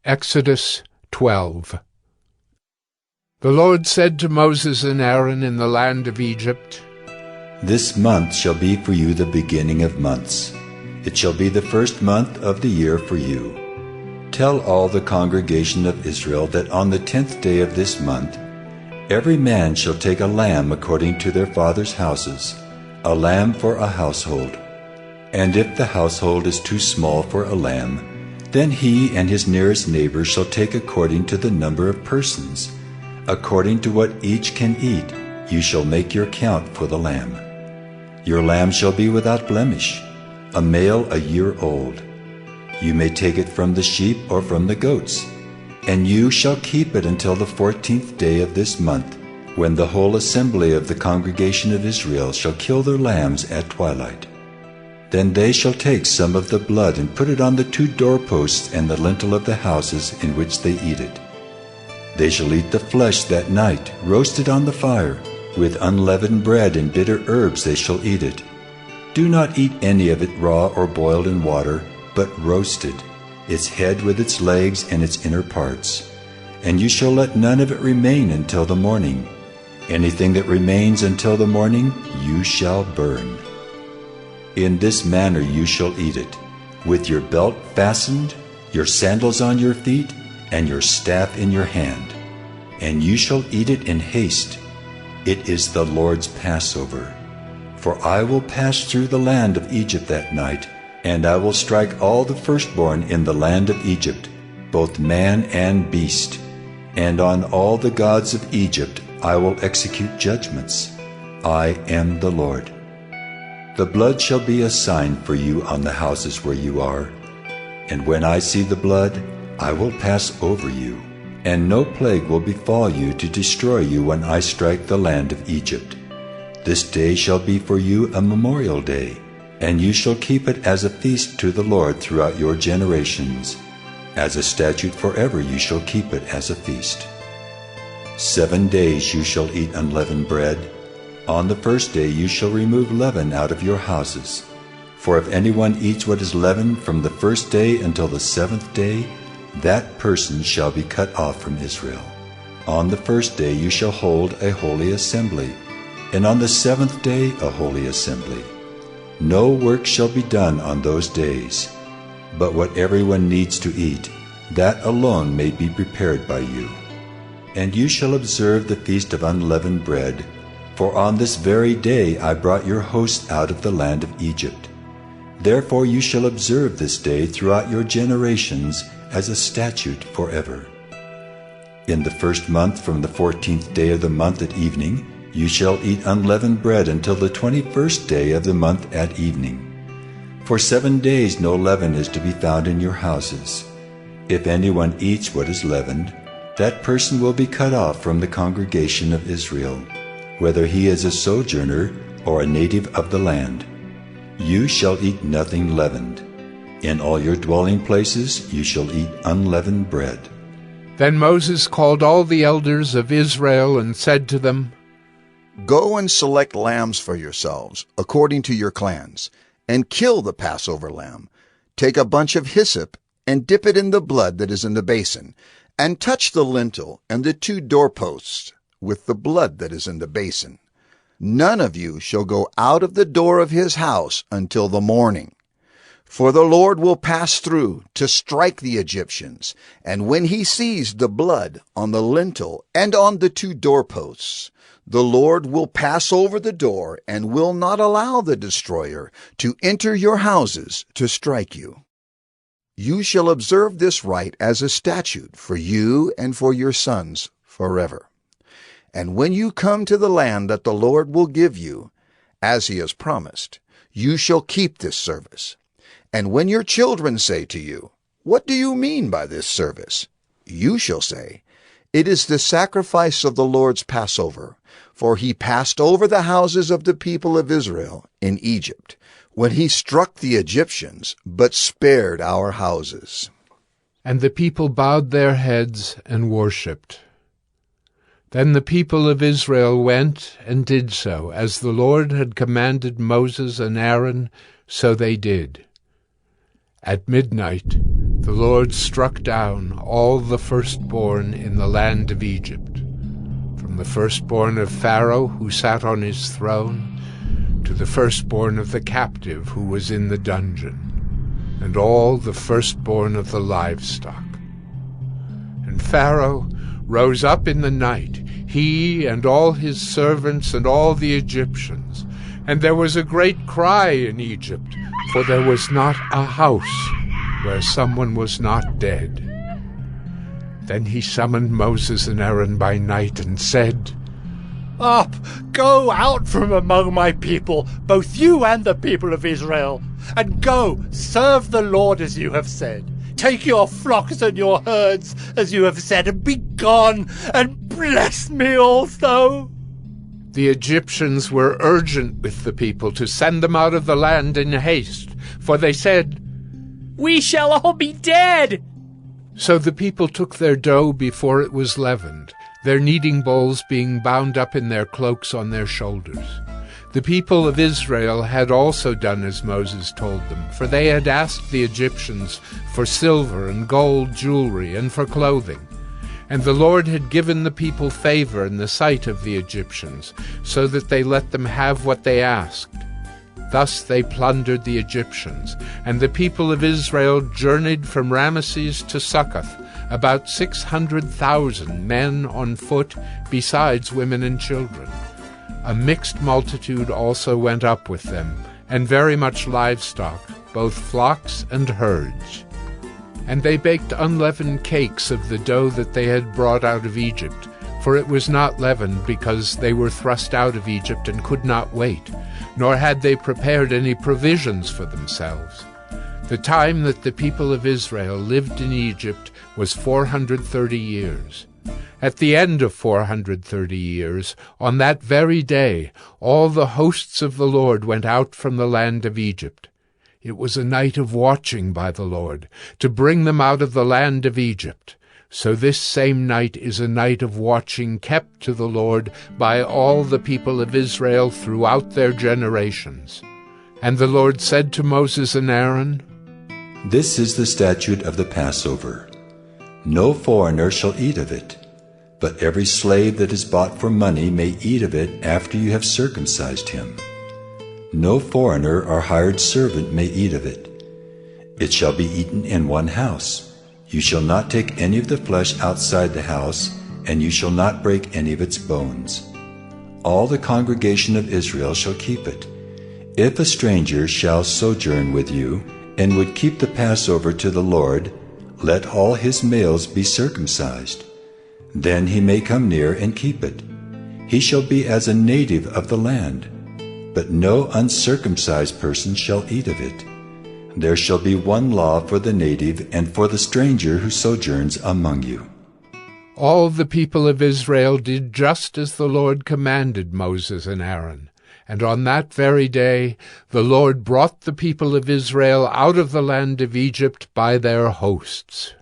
Exodus 12. The Lord said to Moses and Aaron in the land of Egypt, This month shall be for you the beginning of months. It shall be the first month of the year for you. Tell all the congregation of Israel that on the 10th day of this month, every man shall take a lamb according to their fathers' houses, a lamb for a household. And if the household is too small for a lamb, then he and his nearest neighbor shall take according to the number of persons. According to what each can eat, you shall make your count for the lamb. Your lamb shall be without blemish, a male a year old. You may take it from the sheep or from the goats, and you shall keep it until the 14th day of this month, when the whole assembly of the congregation of Israel shall kill their lambs at twilight. Then they shall take some of the blood and put it on the 2 doorposts and the lintel of the houses in which they eat it. They shall eat the flesh that night, roasted on the fire. With unleavened bread and bitter herbs they shall eat it. Do not eat any of it raw or boiled in water, but roasted, its head with its legs and its inner parts. And you shall let none of it remain until the morning. Anything that remains until the morning you shall burn. In this manner you shall eat it, with your belt fastened, your sandals on your feet, and your staff in your hand. And you shall eat it in haste. It is the Lord's Passover. For I will pass through the land of Egypt that night, and I will strike all the firstborn in the land of Egypt, both man and beast. And on all the gods of Egypt I will execute judgments. I am the Lord. The blood shall be a sign for you on the houses where you are. And when I see the blood, I will pass over you, and no plague will befall you to destroy you when I strike the land of Egypt. This day shall be for you a memorial day, and you shall keep it as a feast to the Lord throughout your generations. As a statute forever you shall keep it as a feast. 7 days you shall eat unleavened bread. On the first day you shall remove leaven out of your houses. For if anyone eats what is leavened from the first day until the 7th day, that person shall be cut off from Israel. On the first day you shall hold a holy assembly, and on the 7th day a holy assembly. No work shall be done on those days, but what everyone needs to eat, that alone may be prepared by you. And you shall observe the feast of unleavened bread, for on this very day I brought your hosts out of the land of Egypt. Therefore you shall observe this day throughout your generations as a statute forever. In the first month from the 14th day of the month at evening, you shall eat unleavened bread until the 21st day of the month at evening. For 7 days no leaven is to be found in your houses. If anyone eats what is leavened, that person will be cut off from the congregation of Israel, whether he is a sojourner or a native of the land. You shall eat nothing leavened. In all your dwelling places you shall eat unleavened bread. Then Moses called all the elders of Israel and said to them, Go and select lambs for yourselves, according to your clans, and kill the Passover lamb. Take a bunch of hyssop and dip it in the blood that is in the basin, and touch the lintel and the 2 doorposts with the blood that is in the basin. None of you shall go out of the door of his house until the morning. For the Lord will pass through to strike the Egyptians, and when he sees the blood on the lintel and on the 2 doorposts, the Lord will pass over the door and will not allow the destroyer to enter your houses to strike you. You shall observe this rite as a statute for you and for your sons forever. And when you come to the land that the Lord will give you, as he has promised, you shall keep this service. And when your children say to you, What do you mean by this service? You shall say, It is the sacrifice of the Lord's Passover, for he passed over the houses of the people of Israel in Egypt, when he struck the Egyptians, but spared our houses. And the people bowed their heads and worshipped. Then the people of Israel went and did so, as the Lord had commanded Moses and Aaron, so they did. At midnight, the Lord struck down all the firstborn in the land of Egypt, from the firstborn of Pharaoh who sat on his throne, to the firstborn of the captive who was in the dungeon, and all the firstborn of the livestock. And Pharaoh rose up in the night, he and all his servants and all the Egyptians, and there was a great cry in Egypt, for there was not a house where someone was not dead. Then he summoned Moses and Aaron by night and said, "Up, go out from among my people, both you and the people of Israel, and go, serve the Lord as you have said. Take your flocks and your herds as you have said, and be gone, and bless me also." The Egyptians were urgent with the people to send them out of the land in haste, for they said, "We shall all be dead." So the people took their dough before it was leavened, their kneading bowls being bound up in their cloaks on their shoulders. The people of Israel had also done as Moses told them, for they had asked the Egyptians for silver and gold jewelry and for clothing. And the Lord had given the people favor in the sight of the Egyptians, so that they let them have what they asked. Thus they plundered the Egyptians, and the people of Israel journeyed from Ramesses to Succoth, about 600,000 men on foot, besides women and children. A mixed multitude also went up with them, and very much livestock, both flocks and herds. And they baked unleavened cakes of the dough that they had brought out of Egypt, for it was not leavened, because they were thrust out of Egypt and could not wait, nor had they prepared any provisions for themselves. The time that the people of Israel lived in Egypt was 430 years. At the end of 430 years, on that very day, all the hosts of the Lord went out from the land of Egypt. It was a night of watching by the Lord, to bring them out of the land of Egypt. So this same night is a night of watching kept to the Lord by all the people of Israel throughout their generations. And the Lord said to Moses and Aaron, "This is the statute of the Passover. No foreigner shall eat of it, but every slave that is bought for money may eat of it after you have circumcised him. No foreigner or hired servant may eat of it. It shall be eaten in one house. You shall not take any of the flesh outside the house, and you shall not break any of its bones. All the congregation of Israel shall keep it. If a stranger shall sojourn with you, and would keep the Passover to the Lord, let all his males be circumcised. Then he may come near and keep it. He shall be as a native of the land, but no uncircumcised person shall eat of it. There shall be one law for the native and for the stranger who sojourns among you." All the people of Israel did just as the Lord commanded Moses and Aaron. And on that very day the Lord brought the people of Israel out of the land of Egypt by their hosts.